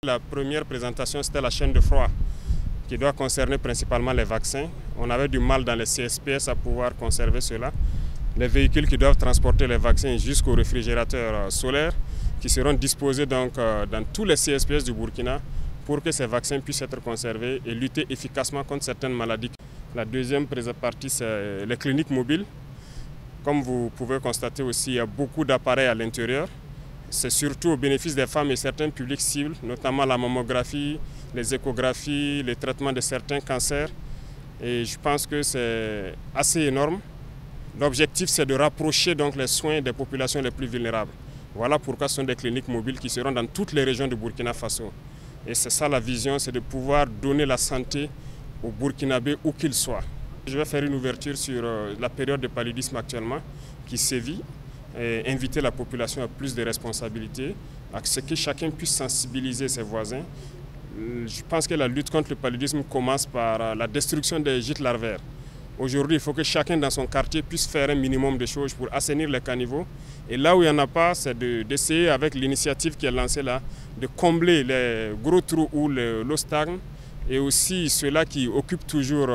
La première présentation, c'était la chaîne de froid, qui doit concerner principalement les vaccins. On avait du mal dans les CSPS à pouvoir conserver cela. Les véhicules qui doivent transporter les vaccins jusqu'aux réfrigérateurs solaires, qui seront disposés donc dans tous les CSPS du Burkina pour que ces vaccins puissent être conservés et lutter efficacement contre certaines maladies. La deuxième partie, c'est les cliniques mobiles. Comme vous pouvez constater aussi, il y a beaucoup d'appareils à l'intérieur. C'est surtout au bénéfice des femmes et certains publics cibles, notamment la mammographie, les échographies, les traitements de certains cancers. Et je pense que c'est assez énorme. L'objectif, c'est de rapprocher donc les soins des populations les plus vulnérables. Voilà pourquoi ce sont des cliniques mobiles qui seront dans toutes les régions du Burkina Faso. Et c'est ça la vision, c'est de pouvoir donner la santé aux Burkinabés où qu'ils soient. Je vais faire une ouverture sur la période de paludisme actuellement qui sévit et inviter la population à plus de responsabilités, à ce que chacun puisse sensibiliser ses voisins. Je pense que la lutte contre le paludisme commence par la destruction des gîtes larvaires. Aujourd'hui, il faut que chacun dans son quartier puisse faire un minimum de choses pour assainir les caniveaux. Et là où il n'y en a pas, c'est d'essayer avec l'initiative qui est lancée là, de combler les gros trous où l'eau stagne et aussi ceux-là qui occupent toujours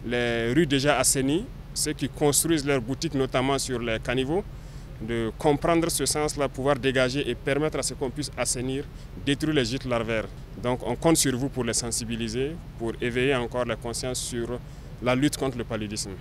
les rues déjà assainies, ceux qui construisent leurs boutiques notamment sur les caniveaux, de comprendre ce sens-là, pouvoir dégager et permettre à ce qu'on puisse assainir, détruire les gîtes larvaires. Donc on compte sur vous pour les sensibiliser, pour éveiller encore la conscience sur la lutte contre le paludisme.